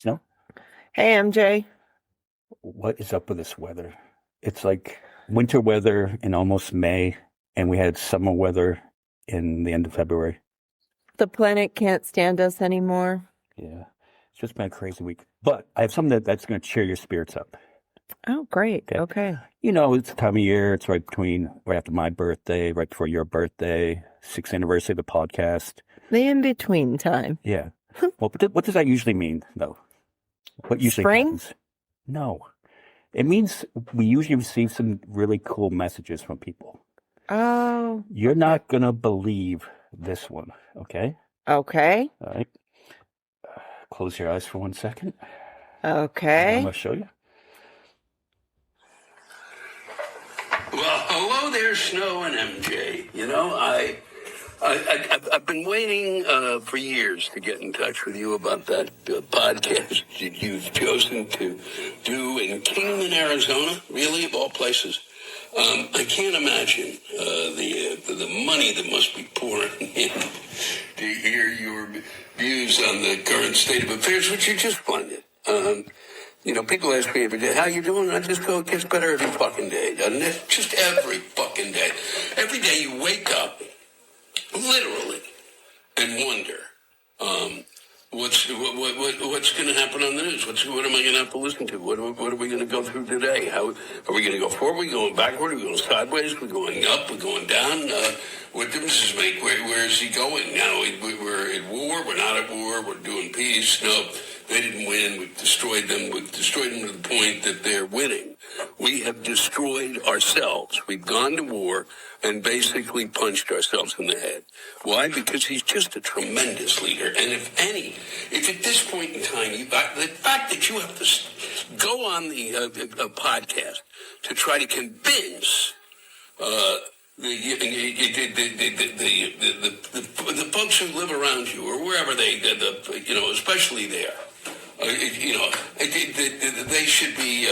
No? Hey, MJ. What is up with this weather? It's like winter weather in almost May, and we had summer weather in the end of February. The planet can't stand us anymore. Yeah, it's just been a crazy week. But I have something that's going to cheer your spirits up. Oh, great. Okay. You know, it's the time of year. It's right after my birthday, right before your birthday, 6th anniversary of the podcast. The in-between time. Yeah. Well, what does that usually mean, though? What usually Spring? happens? No. It means we usually receive some really cool messages from people. Oh. You're not going to believe this one, okay? Okay. All right. Close your eyes for 1 second. Okay. I'm going to show you. Well, hello there, Snow and MJ. You know, I've been waiting for years to get in touch with you about that podcast that you've chosen to do in Kingman, Arizona, really, of all places. I can't imagine the money that must be pouring in to hear your views on the current state of affairs, which are just splendid. You know, people ask me every day, how you doing? I just go, it gets better every fucking day, doesn't it? Just every fucking day. Every day you wake up, literally, and wonder, what's going to happen on the news? What am I going to have to listen to? What are we going to go through today? How are we going to go forward? Are we going backward? Are we going sideways? Are we going up? Are we going down? What difference does it make? Where is he going now? We're at war. We're not at war. We're doing peace. No, they didn't win. We've destroyed them. We've destroyed them to the point that they're winning. We have destroyed ourselves. We've gone to war and basically punched ourselves in the head. Why? Because he's just a tremendous leader. And if at this point in time, the fact that you have to go on the podcast to try to convince the folks who live around you or wherever especially there, they should be.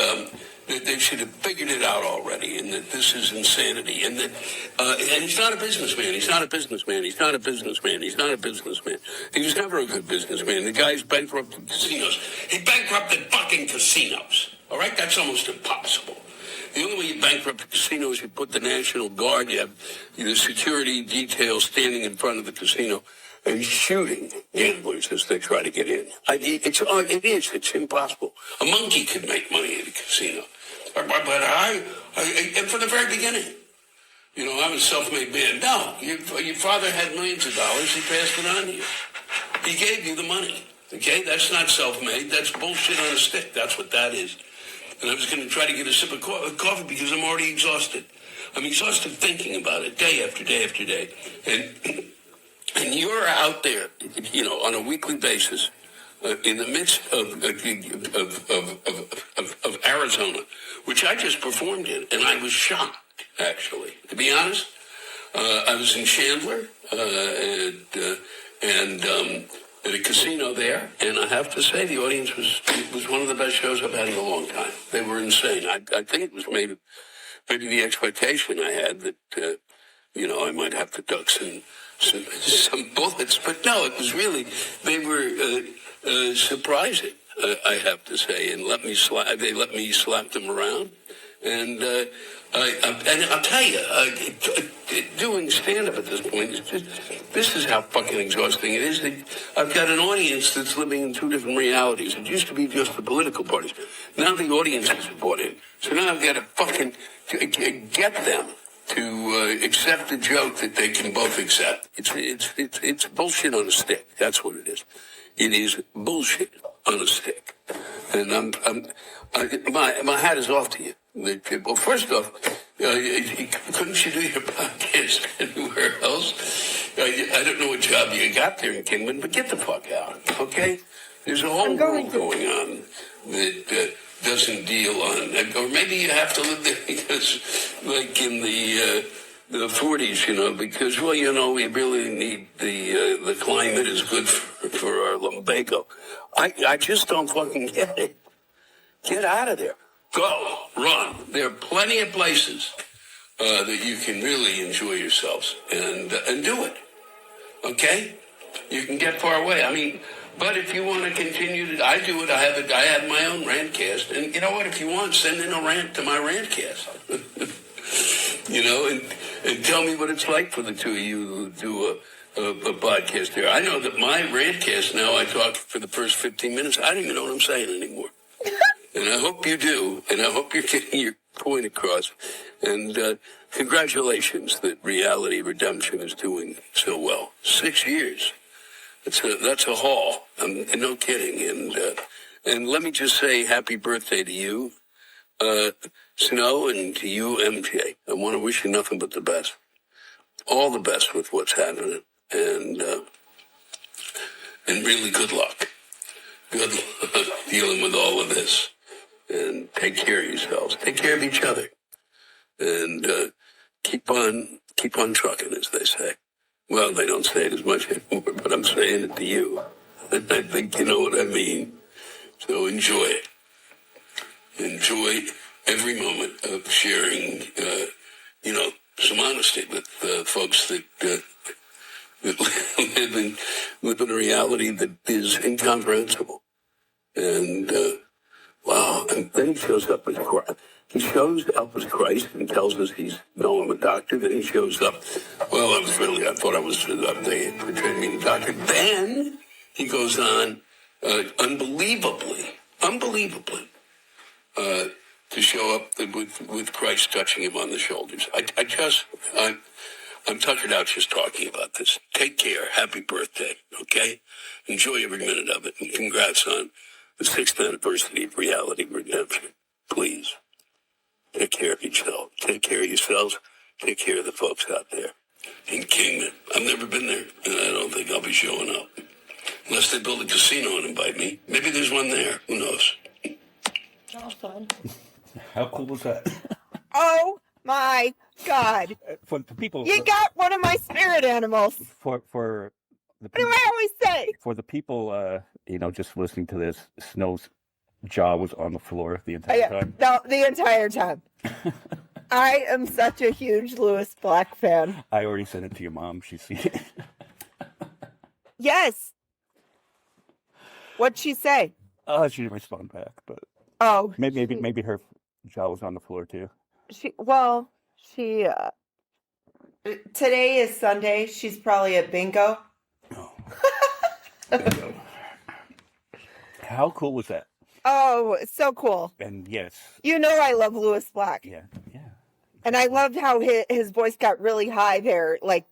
They should have figured it out already, and that this is insanity, and that and he's not a businessman. He's not a businessman. He's not a businessman. He's not a businessman. He was never a good businessman. The guy's bankrupted casinos. He bankrupted fucking casinos. All right, that's almost impossible. The only way you bankrupt a casino is you put the National Guard, you have the security detail standing in front of the casino and shooting gamblers as they try to get in. It's impossible. A monkey could make money at a casino. But and from the very beginning, you know, I'm a self-made man. No, your father had millions of dollars. He passed it on to you. He gave you the money. Okay, that's not self-made. That's bullshit on a stick. That's what that is. And I was going to try to get a sip of coffee because I'm already exhausted. I'm exhausted thinking about it day after day after day. And you're out there, you know, on a weekly basis, in the midst of Arizona, which I just performed in, and I was shocked, actually. To be honest, I was in Chandler, at a casino there, and I have to say the audience was one of the best shows I've had in a long time. They were insane. I think it was maybe the expectation I had that, you know, I might have to duck some bullets, but no, it was really, they were surprising, I have to say, and they let me slap them around, and I'll tell you, doing stand-up at this point, this is how fucking exhausting it is. I've got an audience that's living in two different realities. It used to be just the political parties. Now the audience is bought in. So now I've got to fucking get them to accept the joke that they can both accept. It's bullshit on a stick. That's what it is. It is bullshit on a stick. And my hat is off to you. Well, first off, couldn't you do your podcast anywhere else? I don't know what job you got there in Kingman, but get the fuck out, okay? There's a whole world going on that doesn't deal on, or maybe you have to live there because, like in the 40s, you know, because, well, you know, we really need the climate is good for our lumbago. I just don't fucking get it. Get out of there. Go, run. There are plenty of places that you can really enjoy yourselves and do it. Okay? You can get far away. I mean, but if you want to continue to, I do it. I have my own Rantcast, and you know what? If you want, send in a rant to my Rantcast. And tell me what it's like for the two of you to do a podcast here. I know that my Rantcast now, I talk for the first 15 minutes. I don't even know what I'm saying anymore. And I hope you do, and I hope you're getting your point across. And congratulations that Reality Redemption is doing so well. 6 years. That's a haul. No kidding. And let me just say happy birthday to you, Snow, and to you, MJ. I want to wish you nothing but the best. All the best with what's happening. And really good luck. Good luck dealing with all of this. And take care of yourselves. Take care of each other. And keep on trucking, as they say. Well, they don't say it as much anymore, but I'm saying it to you. And I think you know what I mean. So enjoy it. Enjoy every moment of sharing, some honesty with folks that live in a reality that is incomprehensible. And wow, and then he shows up as Christ. He shows up as Christ and tells us he's no, I'm a doctor. Then he shows up. Well, I thought I was they trained me as a doctor. Then he goes on, unbelievably, to show up with Christ touching him on the shoulders. I'm tuckered out just talking about this. Take care. Happy birthday. Okay? Enjoy every minute of it. And congrats on the 6th anniversary of Reality Redemption. Please. Take care of yourself. Take care of yourselves. Take care of the folks out there in Kingman. I've never been there, and I don't think I'll be showing up. Unless they build a casino and invite me. Maybe there's one there. Who knows? Oh, fun. How cool was that? Oh my God! For the people, You got one of my spirit animals. for the What do people, I always say? for the people, just listening to this, Snow's jaw was on the floor the entire time. No, the entire time. I am such a huge Lewis Black fan. I already sent it to your mom. She's seen it. Yes. What'd she say? She didn't respond back, but Oh, maybe her jaw was on the floor too. she today is Sunday. She's probably at bingo. Oh. Bingo. How cool was that? Oh, it's so cool. And yes, You know I love Lewis Black. yeah. And I loved how his voice got really high there, like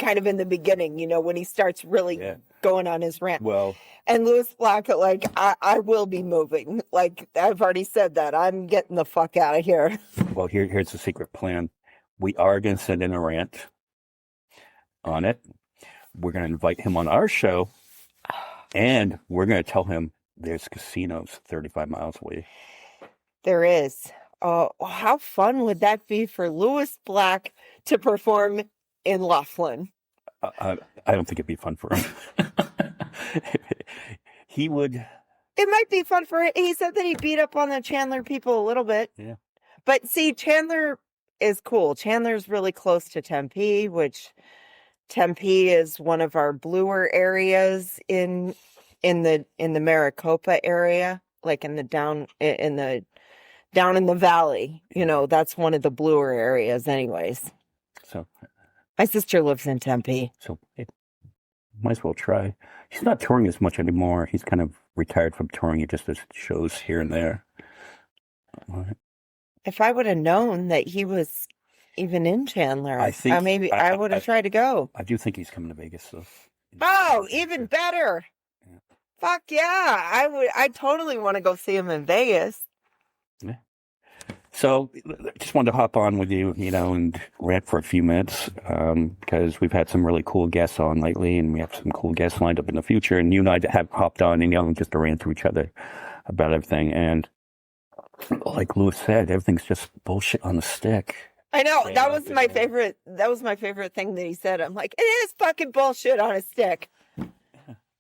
kind of in the beginning, when he starts really going on his rant. Well, And Lewis Black, like, I will be moving. Like, I've already said that. I'm getting the fuck out of here. well, here's the secret plan. We are going to send in a rant on it. We're going to invite him on our show, and we're going to tell him there's casinos 35 miles away. There is. Oh, how fun would that be for Lewis Black to perform in Laughlin? I don't think it'd be fun for him. He would. It might be fun for it. He said that he beat up on the Chandler people a little bit. Yeah. But see, Chandler is cool. Chandler's really close to Tempe, which Tempe is one of our bluer areas in the Maricopa area, like in the down in the valley. That's one of the bluer areas anyways. So My sister lives in Tempe. So it might as well try. He's not touring as much anymore. He's kind of retired from touring. He just does shows here and there. If I would have known that he was even in Chandler, I think maybe I would have tried to go. I do think he's coming to Vegas, though. Oh, even better. Yeah. Fuck yeah. I totally want to go see him in Vegas. Yeah. So just wanted to hop on with you, and rant for a few minutes, because we've had some really cool guests on lately, and we have some cool guests lined up in the future. And you and I have hopped on, and just to rant to each other about everything. And like Lewis said, everything's just bullshit on a stick. I know. That was my favorite. That was my favorite thing that he said. I'm like, it is fucking bullshit on a stick.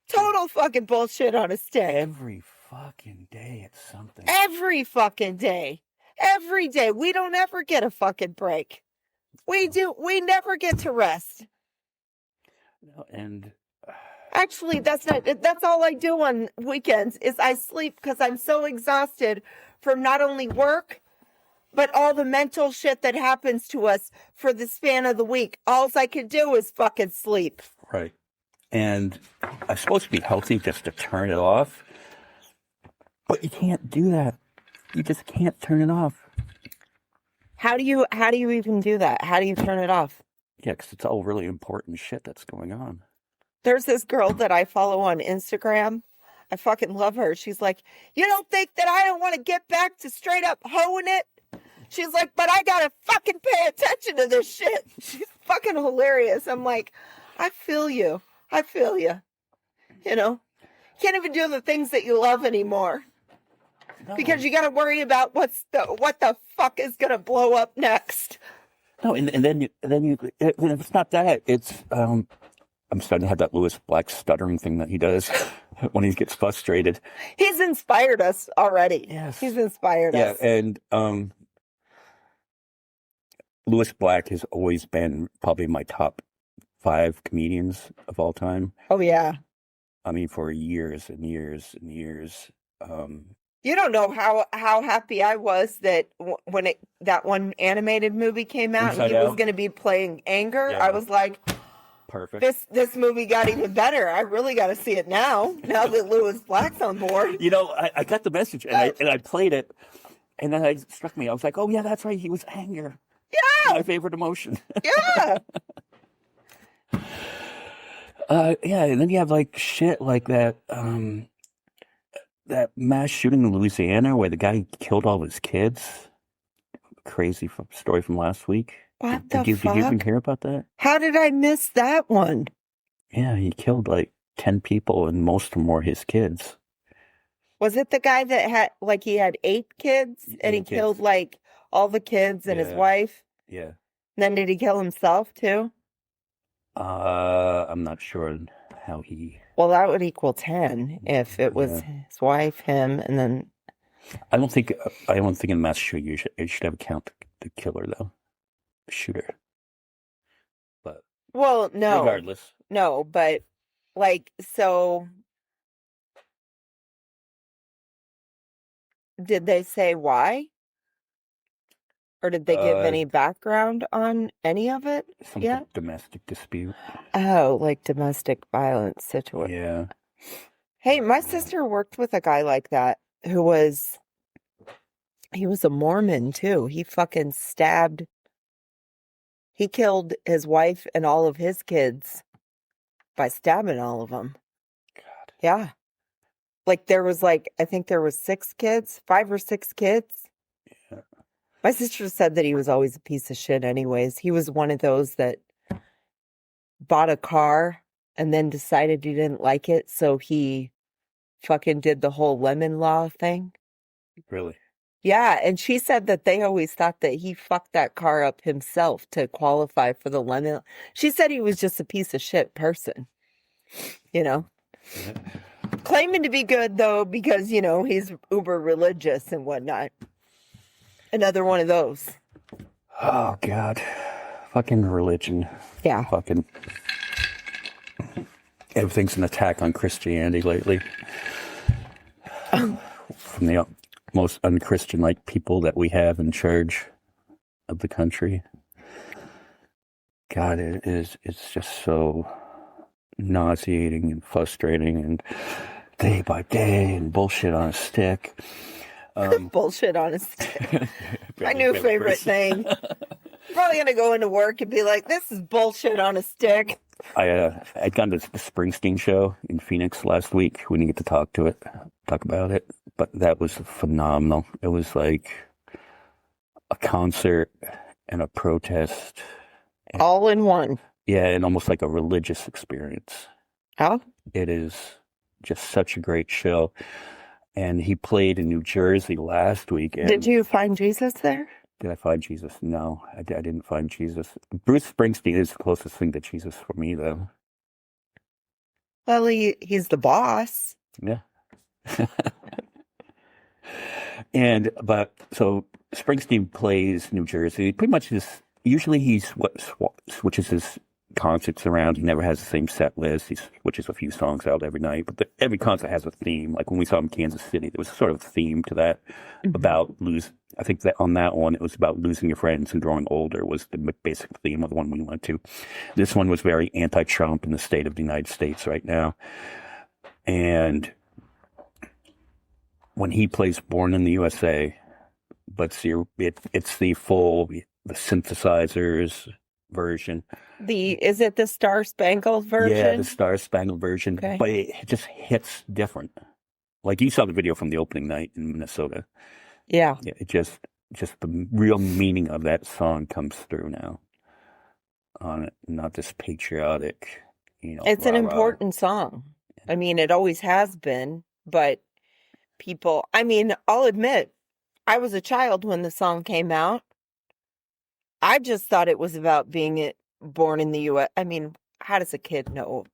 Total fucking bullshit on a stick. Every fucking day it's something. Every fucking day. Every day. We don't ever get a fucking break. We never get to rest. No, and Actually, that's all I do on weekends is I sleep because I'm so exhausted from not only work, but all the mental shit that happens to us for the span of the week. All I can do is fucking sleep. right. And I'm supposed to be healthy just to turn it off. But you can't do that. You just can't turn it off. How do you even do that? How do you turn it off? Yeah, because it's all really important shit that's going on. There's this girl that I follow on Instagram. I fucking love her. She's like, you don't think that I don't want to get back to straight up hoeing it? She's like, but I gotta fucking pay attention to this shit. She's fucking hilarious. I'm like, I feel you. I feel you. You know? Can't even do the things that you love anymore. No. Because you gotta worry about what the fuck is gonna blow up next. No, and then it's not that. It's I'm starting to have that Lewis Black stuttering thing that he does when he gets frustrated. He's inspired us already. Yes. He's inspired us. Yeah, and Lewis Black has always been probably my top 5 comedians of all time. Oh yeah. I mean, for years and years and years. You don't know how happy I was that when that one animated movie came out and he was going to be playing Anger. Yeah. I was like, Perfect. This movie got even better. I really got to see it now that Lewis Black's on board. You know, I got the message and I played it, and then it struck me. I was like, oh yeah, that's right. He was anger. Yeah. My favorite emotion. Yeah. Yeah, and then you have like shit like that. That mass shooting in Louisiana where the guy killed all his kids. Crazy story from last week. What Did you even hear about that? How did I miss that one? Yeah, he killed like 10 people, and most of them were his kids. Was it the guy that he had 8 kids and he killed like all the kids and his wife? Yeah. And then did he kill himself too? I'm not sure how he. Well, that would equal 10 if it was his wife, him, and then. I don't think in mass shooting you should have count the killer though, the shooter. But well, no, regardless, no, but like so. Did they say why? Or did they give any background on any of it? Some domestic dispute. Oh, like domestic violence situation. Yeah. Hey, my sister worked with a guy like that he was a Mormon too. He fucking he killed his wife and all of his kids by stabbing all of them. God. Yeah. Like I think there was 6 kids, 5 or 6 kids. Yeah. My sister said that he was always a piece of shit anyways. He was one of those that bought a car and then decided he didn't like it, so he fucking did the whole lemon law thing. Really? Yeah, and she said that they always thought that he fucked that car up himself to qualify for the lemon. She said he was just a piece of shit person, you know? Yeah. Claiming to be good, though, because, he's uber religious and whatnot. Another one of those. Oh, God. Fucking religion. Yeah. Fucking. Everything's an attack on Christianity lately. From the most unchristian-like people that we have in charge of the country. God, it's just so nauseating and frustrating and day by day and bullshit on a stick. Bullshit on a stick. My new favorite thing. I'm probably going to go into work and be like, this is bullshit on a stick. I'd gone to the Springsteen show in Phoenix last week. We didn't get to talk about it, but that was phenomenal. It was like a concert and a protest. All in one. Yeah, and almost like a religious experience. How? It is just such a great show. And he played in New Jersey last week. Did you find Jesus there? Did I find Jesus? No, I didn't find Jesus. Bruce Springsteen is the closest thing to Jesus for me, though. Well, he's the boss. Yeah. But so Springsteen plays New Jersey. Pretty much usually switches his concerts around. He never has the same set list. He switches a few songs out every night. But every concert has a theme. Like when we saw him in Kansas City, there was sort of a theme to that about I think that on that one, it was about losing your friends and growing older was the basic theme of the one we went to. This one was very anti-Trump in the state of the United States right now. And when he plays Born in the USA, but it's the synthesizers version. Is it the Star Spangled version? Yeah, the Star Spangled version. Okay. But it just hits different. Like you saw the video from the opening night in Minnesota. Yeah. It just the real meaning of that song comes through now on it, not this patriotic, It's an important song. I mean, it always has been, but I'll admit, I was a child when the song came out. I just thought it was about being born in the U.S. I mean, how does a kid know?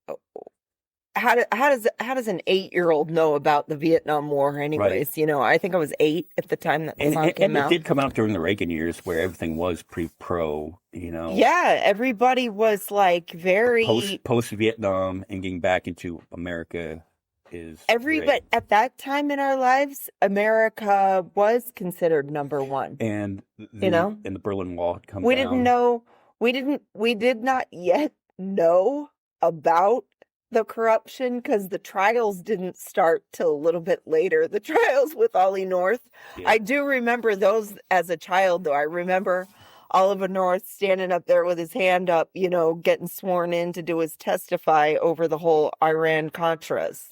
How does an 8-year-old know about the Vietnam War? Anyways, Right. I think I was 8 at the time that the song came out. It did come out during the Reagan years, where everything was pretty pro. Yeah, everybody was like very post Vietnam and getting back into America is everybody great. at that time in our lives. America was considered number one, and and the Berlin Wall had come we down. didn't know. We did not yet know about the corruption because the trials didn't start till a little bit later. The trials with Ollie North. Yeah. I do remember those as a child, though. I remember Oliver North standing up there with his hand up, getting sworn in to do his testify over the whole Iran-Contras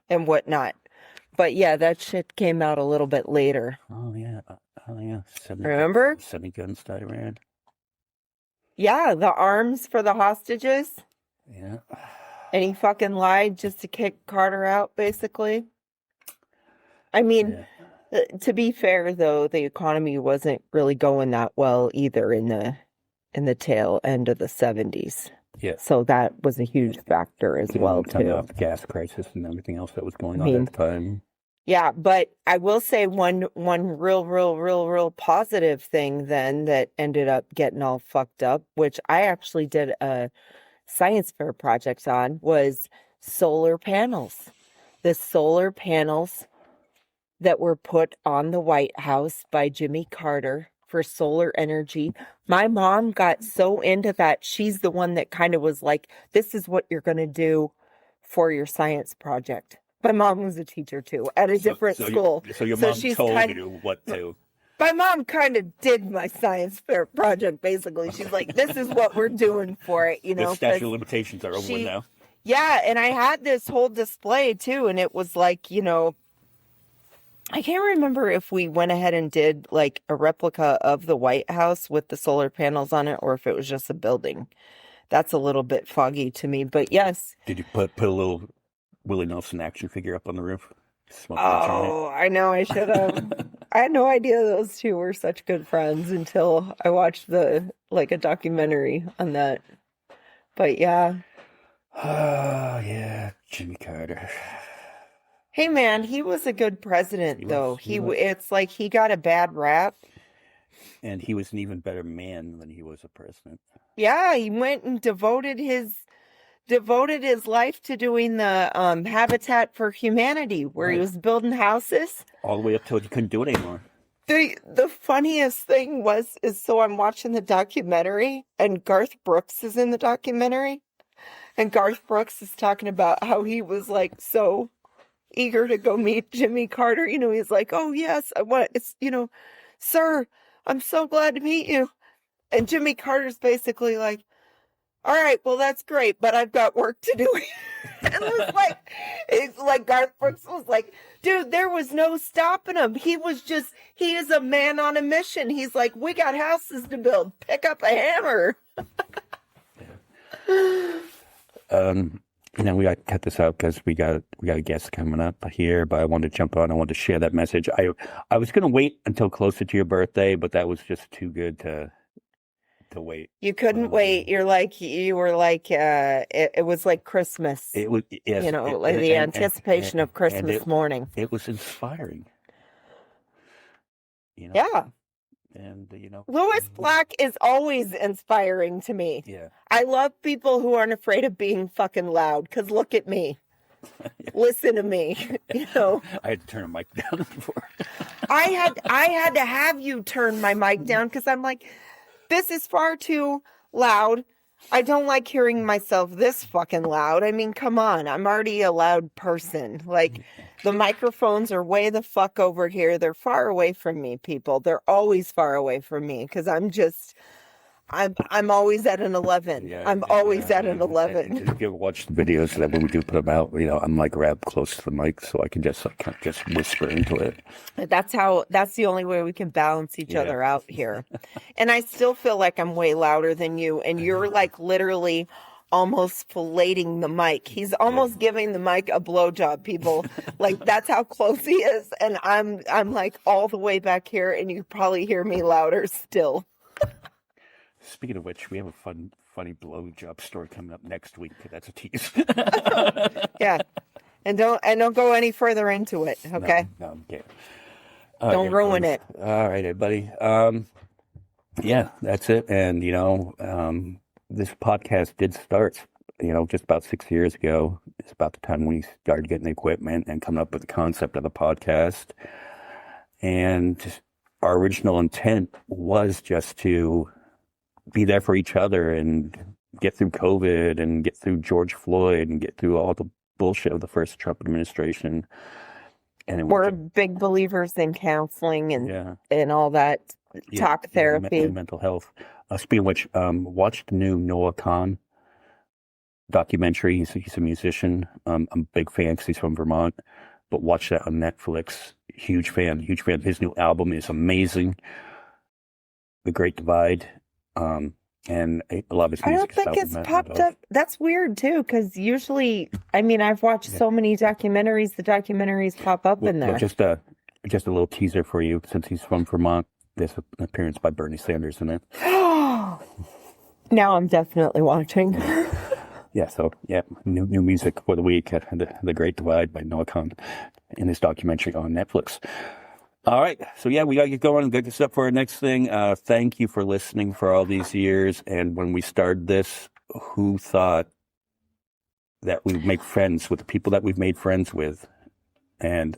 and whatnot. But yeah, that shit came out a little bit later. Oh yeah. Remember? 70 guns to Iran. Yeah, the arms for the hostages. Yeah. And he fucking lied just to kick Carter out, basically. I mean, to be fair, though, the economy wasn't really going that well either in the tail end of the 70s. Yeah. So that was a huge factor as well, too. Off the gas crisis and everything else that was going on at the time. Yeah, but I will say one real positive thing then that ended up getting all fucked up, which I actually did a science fair project on, was solar panels. The solar panels that were put on the White House by Jimmy Carter for solar energy. My mom got so into that. She's the one that kind of was like, this is what you're going to do for your science project. My mom was a teacher too at a different school. So your mom told you what to. My mom kind of did my science fair project, basically. She's like, this is what we're doing for it, The statute of limitations are over now. Yeah, and I had this whole display too, and it was like, I can't remember if we went ahead and did like a replica of the White House with the solar panels on it, or if it was just a building. That's a little bit foggy to me, but yes. Did you put a little Willie Nelson action figure up on the roof? I know I should have. I had no idea those two were such good friends until I watched a documentary on that. But yeah. Oh yeah, Jimmy Carter. Hey man, he was a good president though. It's like he got a bad rap. And he was an even better man than he was a president. Yeah, he went and devoted his life to doing the Habitat for Humanity, where he was building houses. All the way up till he couldn't do it anymore. The funniest thing is I'm watching the documentary, and Garth Brooks is in the documentary. And Garth Brooks is talking about how he was like so eager to go meet Jimmy Carter. He's like, oh yes, sir, I'm so glad to meet you. And Jimmy Carter's basically like, all right, well, that's great, but I've got work to do. And it's like Garth Brooks was like, dude, there was no stopping him. He is a man on a mission. He's like, we got houses to build. Pick up a hammer. We got to cut this out because we got a guest coming up here, but I wanted to jump on. I wanted to share that message. I was going to wait until closer to your birthday, but that was just too good to wait. You couldn't wait. You were like, it was like Christmas. It was, yes, the anticipation of Christmas morning. It was inspiring. you know, Yeah. and Lewis Black is always inspiring to me. yeah. I love people who aren't afraid of being fucking loud, because look at me. Listen to me. I had to turn a mic down before. I had to have you turn my mic down because I'm like, this is far too loud. I don't like hearing myself this fucking loud. I mean, come on. I'm already a loud person. Like, the microphones are way the fuck over here. They're far away from me, people. They're always far away from me because I'm always at an 11. Yeah, I'm always at an 11. If you ever watch the videos that when we do put them out, I'm like right up close to the mic so I can just like, kind of just whisper into it. That's the only way we can balance each other out here. And I still feel like I'm way louder than you. And you're like literally almost filleting the mic. He's almost giving the mic a blowjob, people. Like, that's how close he is. And I'm like all the way back here, and you probably hear me louder still. Speaking of which, we have a funny blowjob story coming up next week. That's a tease. Yeah. And don't go any further into it, okay? No, okay. Don't ruin it. All right, everybody. Yeah, that's it. And this podcast did start, just about 6 years ago. It's about the time we started getting the equipment and coming up with the concept of the podcast. And our original intent was just to be there for each other and get through COVID and get through George Floyd and get through all the bullshit of the first Trump administration. And we're big believers in counseling and all that talk therapy and mental health. Speaking of which, watch the new Noah Khan documentary. He's a musician. I'm a big fan because he's from Vermont. But watch that on Netflix. Huge fan. His new album is amazing. The Great Divide. And a lot of his music. I don't think it's popped up. That's weird too, because usually, I mean, I've watched so many documentaries. The documentaries pop up in there. Just a little teaser for you, since he's from Vermont. There's an appearance by Bernie Sanders in it. Now I'm definitely watching. New music for the week. The Great Divide by Noah Khan in his documentary on Netflix. All right. So, we got to get going and get this up for our next thing. Thank you for listening for all these years. And when we started this, who thought that we would make friends with the people that we've made friends with and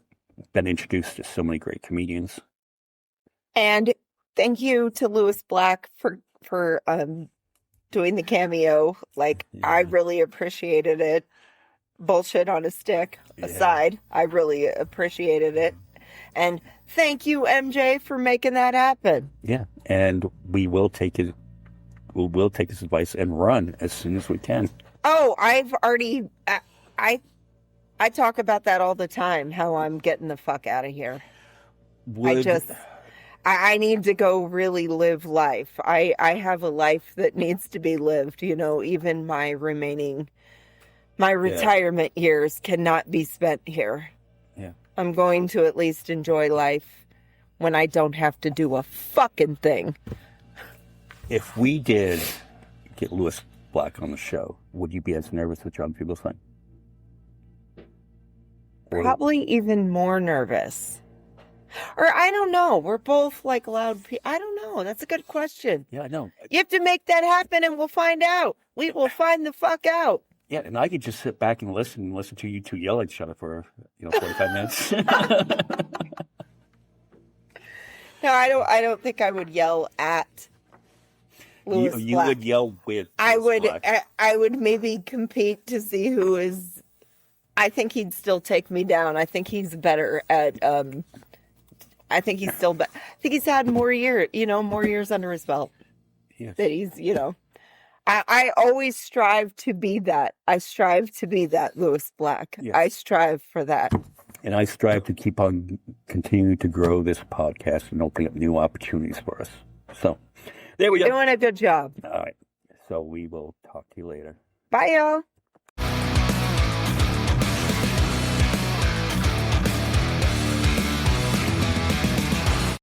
been introduced to so many great comedians? And thank you to Lewis Black for doing the cameo. Like, I really appreciated it. Bullshit on a stick aside, I really appreciated it. And thank you, MJ, for making that happen. Yeah, and we will take it. We will take this advice and run as soon as we can. Oh, I've already. I talk about that all the time. How I'm getting the fuck out of here. I need to go really live life. I have a life that needs to be lived. Even my retirement years cannot be spent here. Yeah. I'm going to at least enjoy life when I don't have to do a fucking thing. If we did get Lewis Black on the show, would you be as nervous with John Fugelsang? Probably even more nervous. Or I don't know. We're both like loud people. I don't know. That's a good question. Yeah, I know. You have to make that happen and we'll find out. We will find the fuck out. Yeah, and I could just sit back and listen to you two yell at each other for 45 minutes. No, I don't think I would yell at Lewis you Black. would yell with. I Black. would maybe compete to see who is. I think he'd still take me down. I think he's better at. I think he's still. I think he's had more years under his belt. Yes. That he's, I always strive to be that. I strive to be that Lewis Black. Yes. I strive for that. And I strive to keep on continuing to grow this podcast and opening up new opportunities for us. So, there we go. Doing a good job. All right. So we will talk to you later. Bye, y'all.